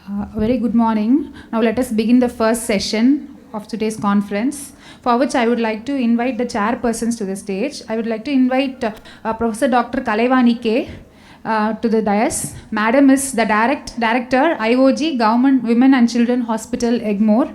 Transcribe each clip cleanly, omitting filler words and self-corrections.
Very good morning. Now let us begin the first session of today's conference, for which I would like to invite the chairpersons to the stage. I would like to invite Professor Dr. Kalaivani K. To the dais. Madam is the Director, IOG, Government Women and Children Hospital, Egmore.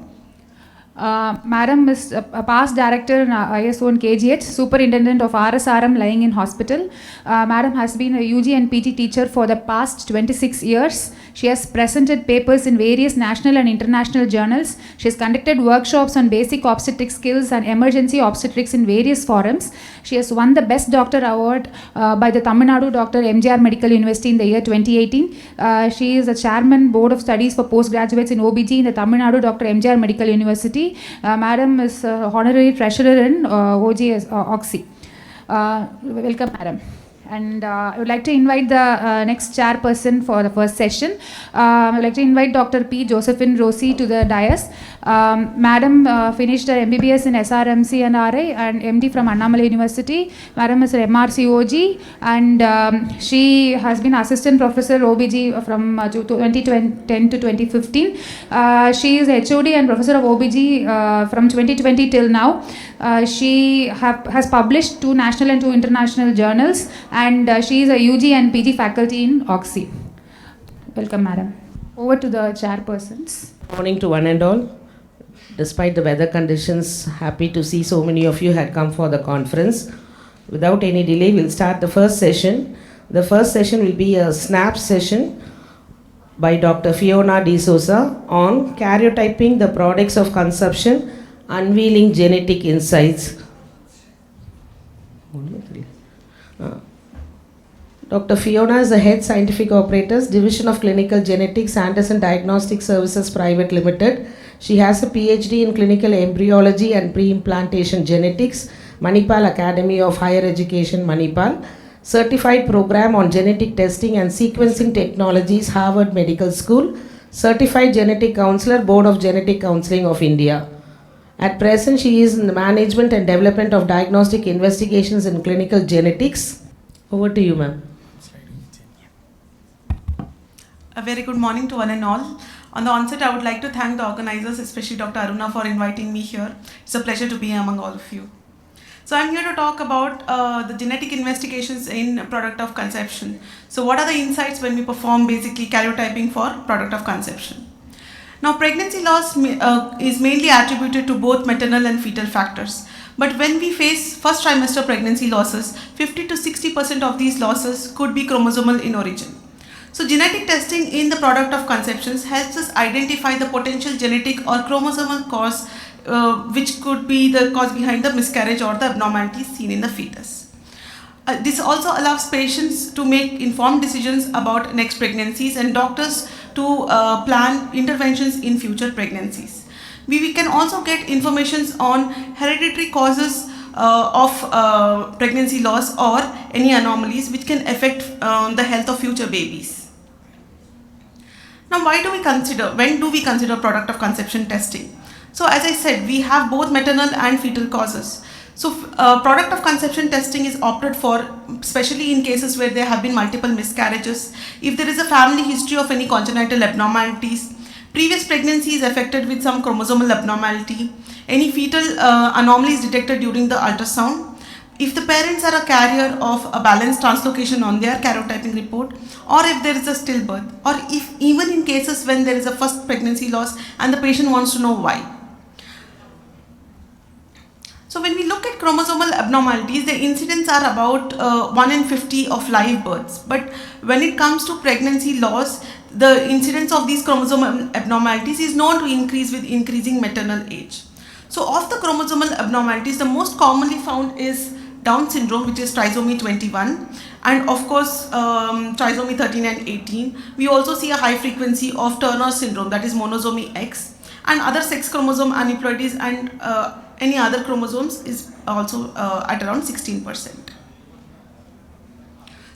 Madam is a past director in ISO and KGH, superintendent of RSRM lying in hospital. Madam has been a UG and PT teacher for the past 26 years. She has presented papers in various national and international journals. She has conducted workshops on basic obstetric skills and emergency obstetrics in various forums. She has won the Best Doctor Award by the Tamil Nadu Dr. MGR Medical University in the year 2018. She is the Chairman Board of Studies for Postgraduates in OBG in the Tamil Nadu Dr. MGR Medical University. Madam is Honorary Treasurer in FOGCE. Welcome, Madam. And I would like to invite the next chairperson for the first session. I would like to invite Dr. P. Josephine Rossi to the dais. Madam finished her MBBS in SRMC and RI and MD from Annamalai University. Madam is an MRCOG and she has been Assistant Professor OBG from 2010 to 2015. She is HOD and Professor of OBG from 2020 till now. She has published 2 national and 2 international journals, and she is a UG and PG faculty in FOGCE. Welcome, Madam. Over to the chairpersons. Good morning to one and all. Despite the weather conditions, happy to see so many of you had come for the conference. Without any delay, we'll start the first session. The first session will be a snap session by Dr. Fiona D Souza on karyotyping the products of conception, unveiling genetic insights. Dr. Fiona is the Head Scientific Operators, Division of Clinical Genetics, Anderson Diagnostic Services Private Limited. She has a PhD in Clinical Embryology and Pre-implantation Genetics, Manipal Academy of Higher Education, Manipal. Certified Program on Genetic Testing and Sequencing Technologies, Harvard Medical School. Certified Genetic Counselor, Board of Genetic Counseling of India. At present, she is in the management and development of diagnostic investigations in clinical genetics. Over to you, ma'am. A very good morning to one and all. On the onset, I would like to thank the organizers, especially Dr. Aruna, for inviting me here. It's a pleasure to be among all of you. So I'm here to talk about the genetic investigations in product of conception. So what are the insights when we perform basically karyotyping for product of conception? Now, pregnancy loss is mainly attributed to both maternal and fetal factors. But when we face first trimester pregnancy losses, 50 to 60% of these losses could be chromosomal in origin. So genetic testing in the product of conceptions helps us identify the potential genetic or chromosomal cause which could be the cause behind the miscarriage or the abnormalities seen in the fetus. This also allows patients to make informed decisions about next pregnancies and doctors to plan interventions in future pregnancies. We can also get information on hereditary causes of pregnancy loss or any anomalies which can affect the health of future babies. Now, when do we consider product of conception testing? So as I said, we have both maternal and fetal causes. So product of conception testing is opted for, especially in cases where there have been multiple miscarriages, if there is a family history of any congenital abnormalities, previous pregnancy is affected with some chromosomal abnormality, any fetal anomalies detected during the ultrasound, if the parents are a carrier of a balanced translocation on their karyotyping report, or if there is a stillbirth, or if even in cases when there is a first pregnancy loss and the patient wants to know why. So when we look at chromosomal abnormalities, the incidence are about 1 in 50 of live births. But when it comes to pregnancy loss, the incidence of these chromosomal abnormalities is known to increase with increasing maternal age. So of the chromosomal abnormalities, the most commonly found is Down syndrome, which is trisomy 21, and of course trisomy 13 and 18. We also see a high frequency of Turner syndrome, that is monosomy X, and other sex chromosome aneuploidies and any other chromosomes is also at around 16%.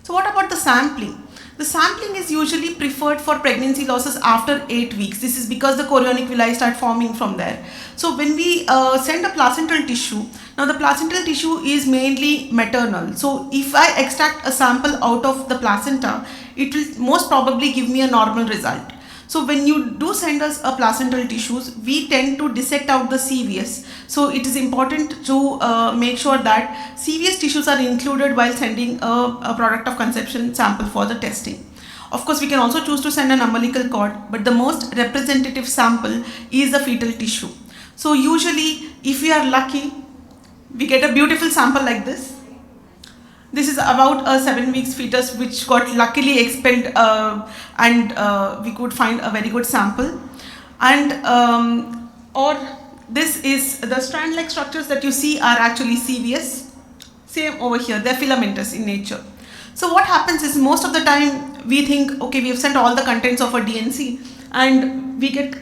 So what about the sampling? The sampling is usually preferred for pregnancy losses after 8 weeks. This is because the chorionic villi start forming from there. So when we send a placental tissue, now the placental tissue is mainly maternal. So if I extract a sample out of the placenta, it will most probably give me a normal result. So when you do send us a placental tissues, we tend to dissect out the CVS. So it is important to make sure that CVS tissues are included while sending a product of conception sample for the testing. Of course, we can also choose to send an umbilical cord, but the most representative sample is the fetal tissue. So usually, if we are lucky, we get a beautiful sample like this. This is about a 7 weeks fetus which got luckily expelled and we could find a very good sample. And or this is the strand-like structures that you see are actually CVS. Same over here, they're filamentous in nature. So what happens is most of the time we think, okay, we have sent all the contents of a DNC and we get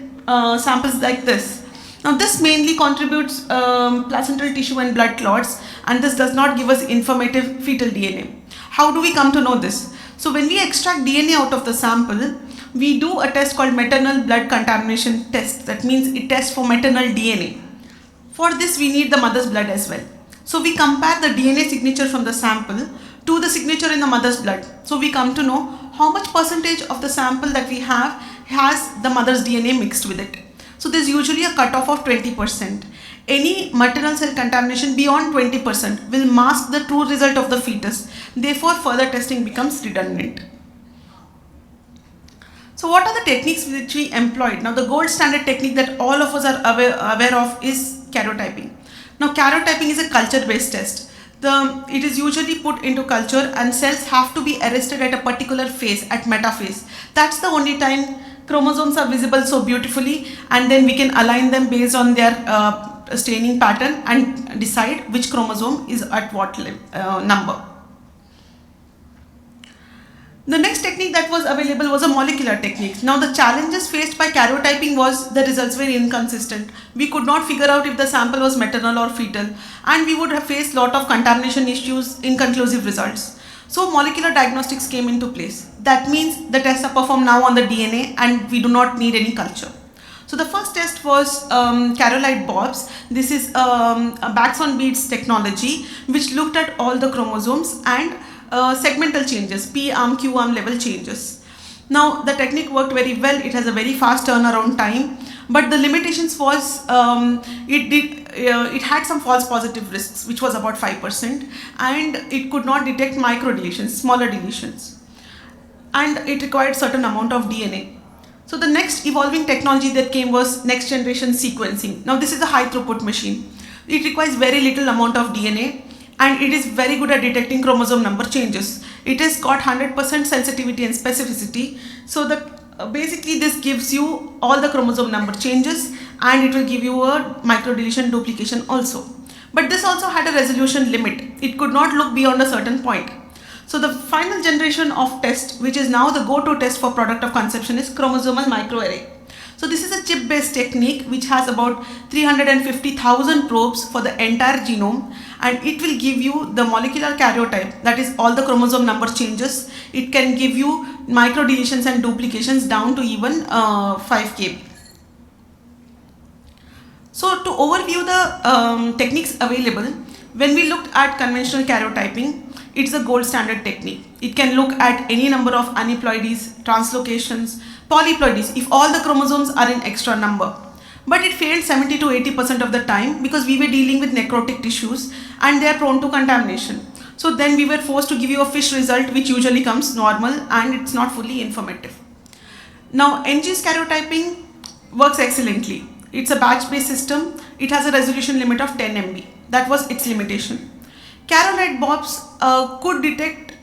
samples like this. Now this mainly contributes placental tissue and blood clots, and this does not give us informative fetal DNA. How do we come to know this? So when we extract DNA out of the sample, we do a test called maternal blood contamination test. That means it tests for maternal DNA. For this we need the mother's blood as well. So we compare the DNA signature from the sample to the signature in the mother's blood. So we come to know how much percentage of the sample that we have has the mother's DNA mixed with it. So there's usually a cutoff of 20%. Any maternal cell contamination beyond 20% will mask the true result of the fetus. Therefore, further testing becomes redundant. So what are the techniques which we employed? Now the gold standard technique that all of us are aware of is karyotyping. Now karyotyping is a culture-based test. It is usually put into culture and cells have to be arrested at a particular phase, at metaphase. That's the only time chromosomes are visible so beautifully, and then we can align them based on their staining pattern and decide which chromosome is at what number. The next technique that was available was a molecular technique. Now the challenges faced by karyotyping was the results were inconsistent. We could not figure out if the sample was maternal or fetal, and we would have faced lot of contamination issues, inconclusive results. So molecular diagnostics came into place. That means the tests are performed now on the DNA and we do not need any culture. So the first test was Carolite Bobs. This is a backs on beads technology which looked at all the chromosomes and segmental changes, P-arm, Q-arm level changes. Now the technique worked very well. It has a very fast turnaround time, but the limitations was it had some false positive risks, which was about 5%, and it could not detect micro deletions, smaller deletions, and it required certain amount of DNA. So the next evolving technology that came was next generation sequencing. Now this is a high throughput machine. It requires very little amount of DNA, and it is very good at detecting chromosome number changes. It has got 100% sensitivity and specificity. So basically this gives you all the chromosome number changes, and it will give you a microdeletion duplication also. But this also had a resolution limit. It could not look beyond a certain point. So the final generation of test, which is now the go-to test for product of conception, is chromosomal microarray. So this is a chip-based technique which has about 350,000 probes for the entire genome, and it will give you the molecular karyotype, that is all the chromosome number changes. It can give you microdeletions and duplications down to even 5 kb. So to overview the techniques available, when we looked at conventional karyotyping, it's a gold standard technique. It can look at any number of aneuploidies, translocations, polyploidies if all the chromosomes are in extra number. But it failed 70 to 80% of the time because we were dealing with necrotic tissues and they are prone to contamination. So then we were forced to give you a FISH result which usually comes normal and it's not fully informative. Now NG's karyotyping works excellently. It's a batch-based system. It has a resolution limit of 10 MB. That was its limitation. Carolite Bobs could detect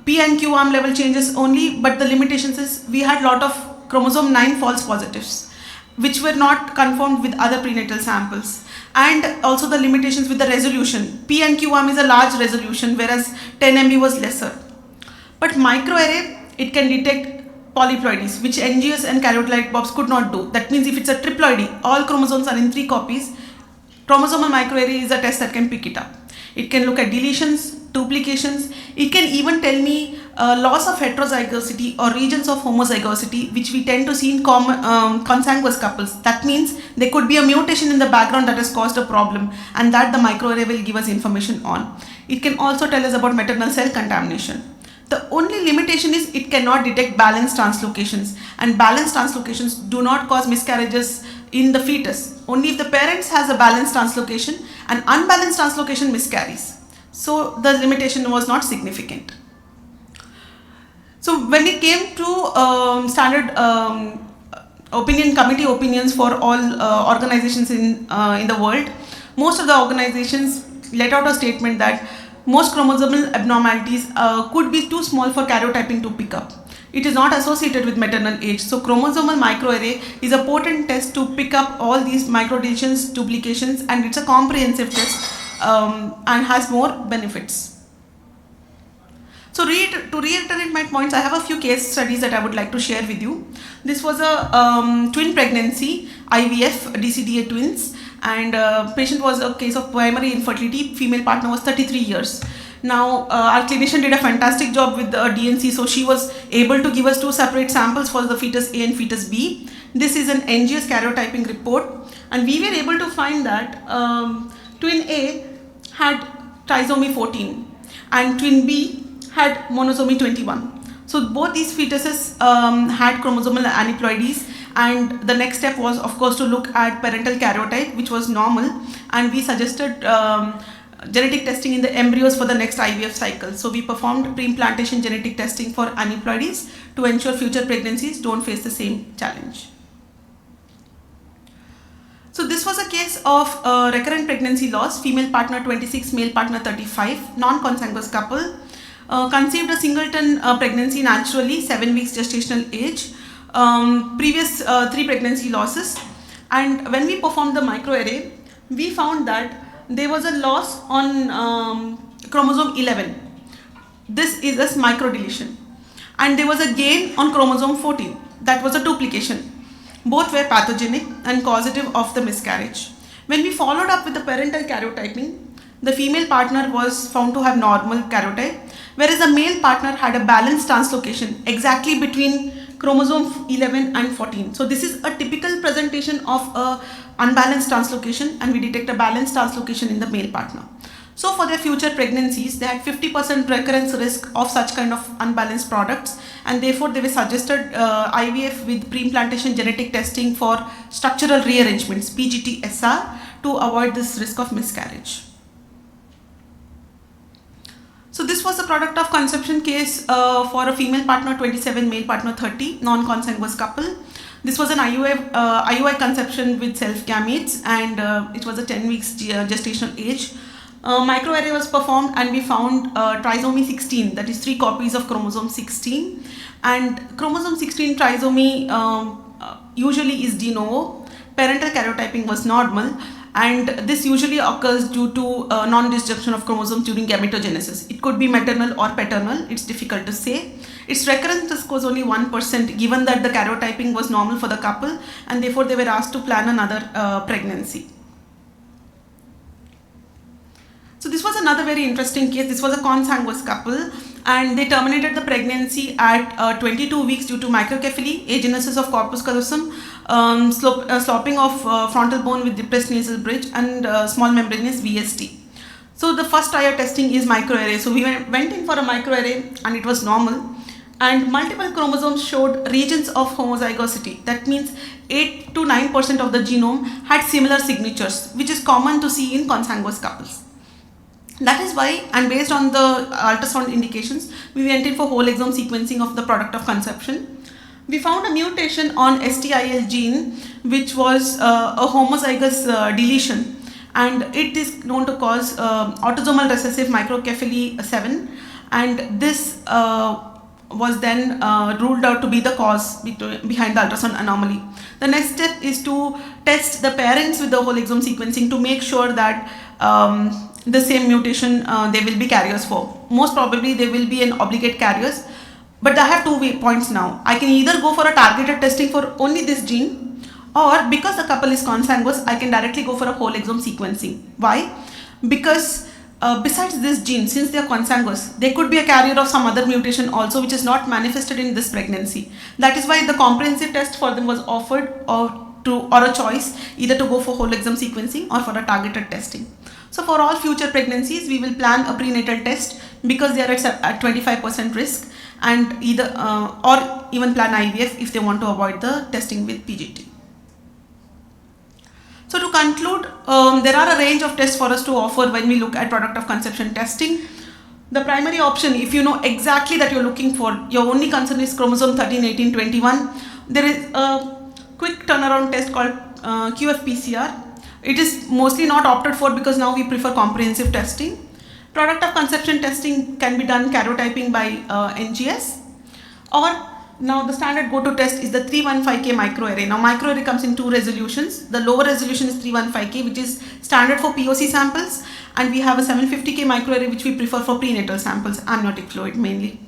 P and Q arm level changes only, but the limitations is we had lot of chromosome 9 false positives, which were not confirmed with other prenatal samples. And also the limitations with the resolution. P and Q arm is a large resolution, whereas 10 MB was lesser. But microarray, it can detect polyploidies, which NGS and Carolite Bobs could not do. That means if it's a triploidy, all chromosomes are in 3 copies, chromosomal microarray is a test that can pick it up. It can look at deletions, duplications. It can even tell me loss of heterozygosity or regions of homozygosity, which we tend to see in consanguous couples. That means there could be a mutation in the background that has caused a problem, and that the microarray will give us information on. It can also tell us about maternal cell contamination. The only limitation is it cannot detect balanced translocations, and balanced translocations do not cause miscarriages in the fetus. Only if the parents has a balanced translocation, and unbalanced translocation miscarries. So the limitation was not significant. So when it came to standard committee opinions for all organizations in the world, most of the organizations let out a statement that most chromosomal abnormalities could be too small for karyotyping to pick up. It is not associated with maternal age. So chromosomal microarray is a potent test to pick up all these microdeletions, duplications, and it's a comprehensive test and has more benefits. So to reiterate my points, I have a few case studies that I would like to share with you. This was a twin pregnancy, IVF, DCDA twins, and patient was a case of primary infertility. Female partner was 33 years. Now our clinician did a fantastic job with the DNC, so she was able to give us two separate samples for the fetus A and fetus B. This is an NGS karyotyping report, and we were able to find that twin A had trisomy 14 and twin B had monosomy 21. So both these fetuses had chromosomal aneuploidies, and the next step was of course to look at parental karyotype, which was normal, and we suggested genetic testing in the embryos for the next IVF cycle. So we performed pre-implantation genetic testing for aneuploidies to ensure future pregnancies don't face the same challenge. So this was a case of recurrent pregnancy loss, female partner 26, male partner 35, non-consanguineous couple. Conceived a singleton pregnancy naturally, 7 weeks gestational age, previous 3 pregnancy losses, and when we performed the microarray, we found that there was a loss on chromosome 11. This is a microdeletion, and there was a gain on chromosome 14. That was a duplication. Both were pathogenic and causative of the miscarriage. When we followed up with the parental karyotyping, the female partner was found to have normal karyotype, whereas the male partner had a balanced translocation exactly between chromosome 11 and 14. So this is a typical presentation of a unbalanced translocation, and we detect a balanced translocation in the male partner. So for their future pregnancies, they had 50% recurrence risk of such kind of unbalanced products, and therefore they were suggested IVF with pre-implantation genetic testing for structural rearrangements, PGT-SR, to avoid this risk of miscarriage. So this was a product of conception case for a female partner 27, male partner 30, non-consanguineous couple. This was an IUI conception with self-gametes, and it was a 10 weeks gestational age. Microarray was performed, and we found trisomy 16, that is 3 copies of chromosome 16. And chromosome 16 trisomy usually is de novo. Parental karyotyping was normal, and this usually occurs due to non-disjunction of chromosomes during gametogenesis. It could be maternal or paternal, it's difficult to say. Its recurrence risk was only 1%, given that the karyotyping was normal for the couple, and therefore they were asked to plan another pregnancy. So this was another very interesting case. This was a consanguineous couple, and they terminated the pregnancy at 22 weeks due to microcephaly, agenesis of corpus callosum, sloping of frontal bone with depressed nasal bridge, and small membranous VST. So the first prior testing is microarray. So we went in for a microarray, and it was normal, and multiple chromosomes showed regions of homozygosity. That means 8 to 9% of the genome had similar signatures, which is common to see in consanguineous couples. That is why, and based on the ultrasound indications, we went in for whole exome sequencing of the product of conception. We found a mutation on STIL gene, which was a homozygous deletion, and it is known to cause autosomal recessive microcephaly 7, and this was then ruled out to be the cause behind the ultrasound anomaly. The next step is to test the parents with the whole exome sequencing to make sure that the same mutation they will be carriers for. Most probably they will be an obligate carriers, but I have 2 points now. I can either go for a targeted testing for only this gene, or because the couple is consanguineous, I can directly go for a whole exome sequencing. Why? Because besides this gene, since they are consanguineous, they could be a carrier of some other mutation also, which is not manifested in this pregnancy. That is why the comprehensive test for them was offered, or a choice either to go for whole exome sequencing or for a targeted testing. So for all future pregnancies, we will plan a prenatal test because they are at 25% risk, and either or even plan IVF if they want to avoid the testing with PGT. So to conclude, there are a range of tests for us to offer when we look at product of conception testing. The primary option, if you know exactly that you're looking for, your only concern is chromosome 13, 18, 21, there is a quick turnaround test called QFPCR. It is mostly not opted for because now we prefer comprehensive testing. Product of conception testing can be done karyotyping by NGS, or now the standard go-to test is the 315K microarray. Now microarray comes in two resolutions. The lower resolution is 315K, which is standard for POC samples, and we have a 750K microarray which we prefer for prenatal samples, amniotic fluid mainly.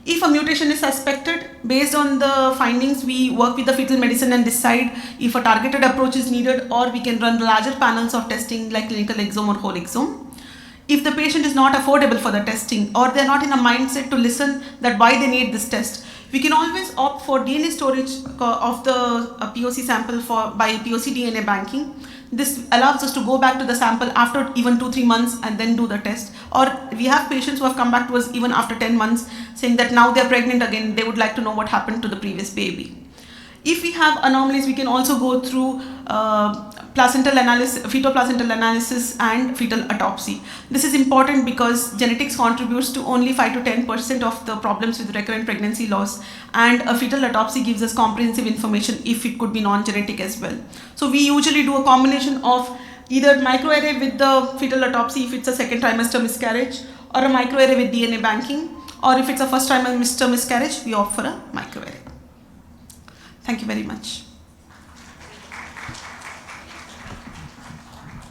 If a mutation is suspected, based on the findings, we work with the fetal medicine and decide if a targeted approach is needed, or we can run larger panels of testing like clinical exome or whole exome. If the patient is not affordable for the testing, or they're not in a mindset to listen that why they need this test, we can always opt for DNA storage of the POC sample by POC DNA banking. This allows us to go back to the sample after even 2-3 months and then do the test. Or we have patients who have come back to us even after 10 months saying that now they're pregnant again, they would like to know what happened to the previous baby. If we have anomalies, we can also go through placental analysis, fetoplacental analysis and fetal autopsy. This is important because genetics contributes to only 5 to 10% of the problems with recurrent pregnancy loss, and a fetal autopsy gives us comprehensive information if it could be non-genetic as well. So we usually do a combination of either microarray with the fetal autopsy if it's a second trimester miscarriage, or a microarray with DNA banking, or if it's a first trimester miscarriage, we opt for a microarray. Thank you very much.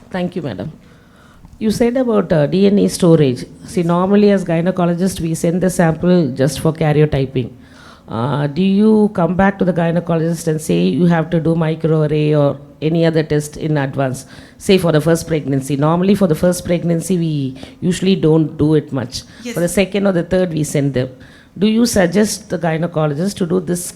Thank you, madam. You said about DNA storage. See, normally as gynecologists, we send the sample just for karyotyping. Do you come back to the gynecologist and say you have to do microarray or any other test in advance, say for the first pregnancy? Normally for the first pregnancy, we usually don't do it much. Yes. For the second or the third, we send them. Do you suggest the gynecologist to do this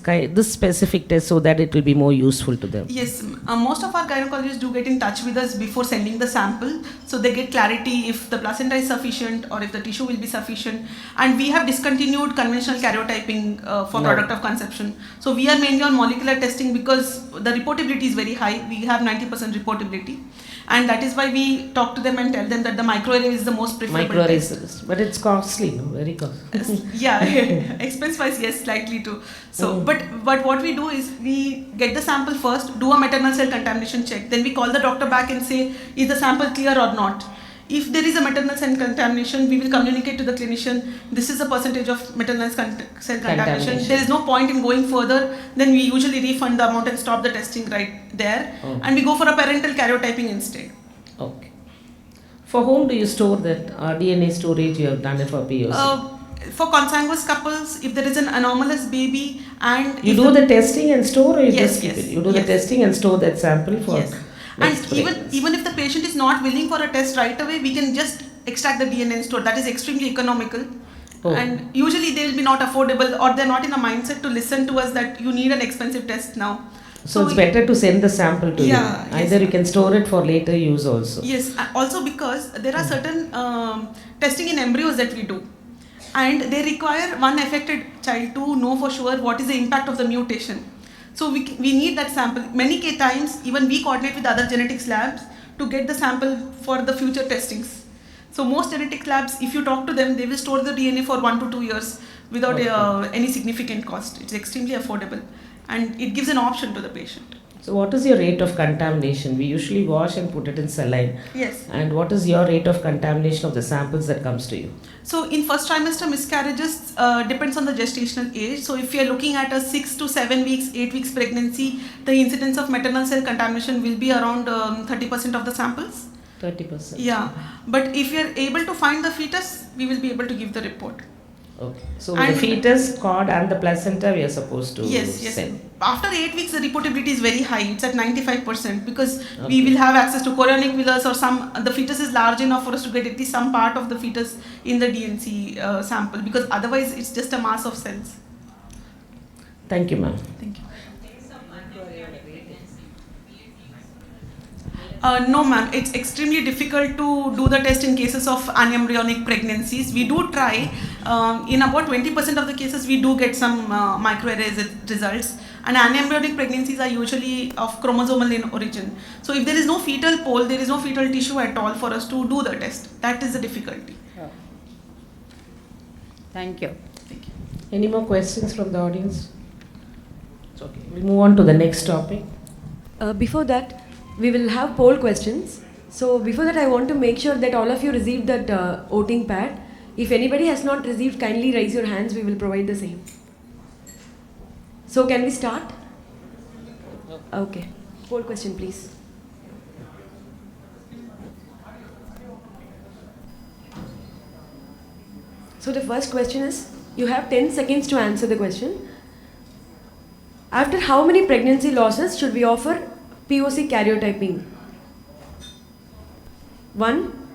specific test so that it will be more useful to them? Yes, most of our gynecologists do get in touch with us before sending the sample, so they get clarity if the placenta is sufficient or if the tissue will be sufficient. And we have discontinued conventional karyotyping for product of conception. So we are mainly on molecular testing because the reportability is very high. We have 90% reportability. And that is why we talk to them and tell them that the microarray is the most preferable test. But it's costly, no? Very costly. Yeah, expense wise, yes, slightly too. So, but what we do is we get the sample first, do a maternal cell contamination check, then we call the doctor back and say, is the sample clear or not? If there is a maternal cell contamination, we will communicate to the clinician, this is the percentage of maternal cell contamination. There is no point in going further. Then we usually refund the amount and stop the testing right there. And we go for a parental karyotyping instead. Okay. For whom do you store that DNA storage you have done it for POC? For consanguous couples, if there is an anomalous baby and... You do the testing and store, or you just keep yes, it? You do the testing and store that sample for... Yes. And even if the patient is not willing for a test right away, we can just extract the DNA and store. That is extremely economical. And usually they will be not affordable, or they're not in a mindset to listen to us that you need an expensive test now. So it's better to send the sample to you. Either you can store it for later use also. Yes, also because there are certain testing in embryos that we do. And they require one affected child to know for sure what is the impact of the mutation. So we need that sample. Many times, even we coordinate with other genetics labs to get the sample for the future testings. So most genetics labs, if you talk to them, they will store the DNA for 1 to 2 years without any significant cost. It's extremely affordable, and it gives an option to the patient. So what is your rate of contamination? We usually wash and put it in saline. Yes. And what is your rate of contamination of the samples that comes to you? So in first trimester miscarriages, depends on the gestational age. So if you are looking at a 6 to 7 weeks, 8 weeks pregnancy, the incidence of maternal cell contamination will be around 30% of the samples. 30%. Yeah. But if you are able to find the fetus, we will be able to give the report. Okay. So the fetus, cord and the placenta we are supposed to send. After 8 weeks, the reportability is very high. It's at 95% because we will have access to chorionic villus, or the fetus is large enough for us to get at least some part of the fetus in the DNC sample, because otherwise it's just a mass of cells. Thank you, ma'am. Thank you. No, ma'am. It's extremely difficult to do the test in cases of unembryonic pregnancies. We do try. In about 20% of the cases, we do get some microarray results. And unembryonic pregnancies are usually of chromosomal in origin. So if there is no fetal pole, there is no fetal tissue at all for us to do the test. That is the difficulty. Oh. Thank you. Thank you. Any more questions from the audience? It's okay. We'll move on to the next topic. Before that, we will have poll questions. So before that, I want to make sure that all of you received that voting pad. If anybody has not received, kindly raise your hands. We will provide the same. So can we start? Okay. Poll question, please. So the first question is, you have 10 seconds to answer the question. After how many pregnancy losses should we offer POC karyotyping? 1,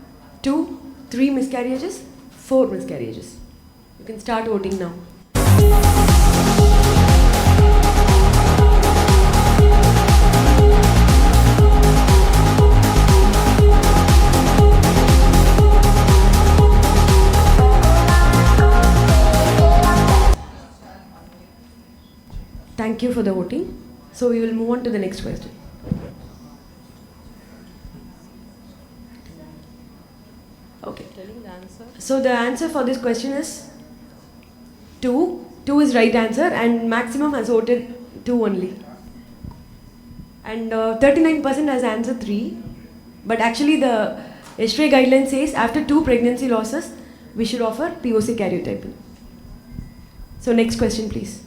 2, 3 miscarriages, 4 miscarriages. You can start voting now. Thank you for the voting. So we will move on to the next question. Okay. Telling the answer. So the answer for this question is 2. 2 is right answer, and maximum has voted 2 only. And 39% has answered 3. But actually the yesterday guideline says after 2 pregnancy losses, we should offer POC karyotyping. So next question, please.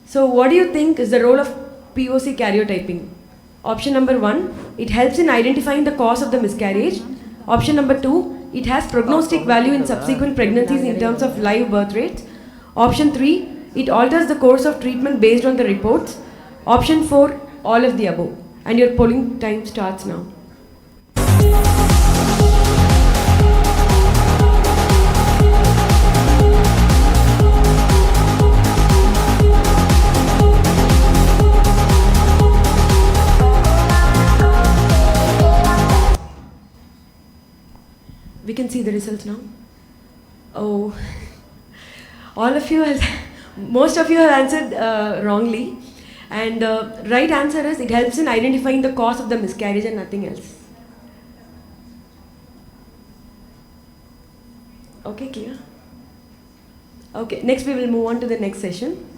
So what do you think is the role of POC karyotyping? Option number 1, it helps in identifying the cause of the miscarriage. Option number 2, it has prognostic value in subsequent pregnancies in terms of live birth rates. Option 3, it alters the course of treatment based on the reports. Option 4, all of the above. And your polling time starts now. We can see the results now. Oh, all of you most of you have answered wrongly. And right answer is it helps in identifying the cause of the miscarriage and nothing else. Okay, clear? Okay, next we will move on to the next session.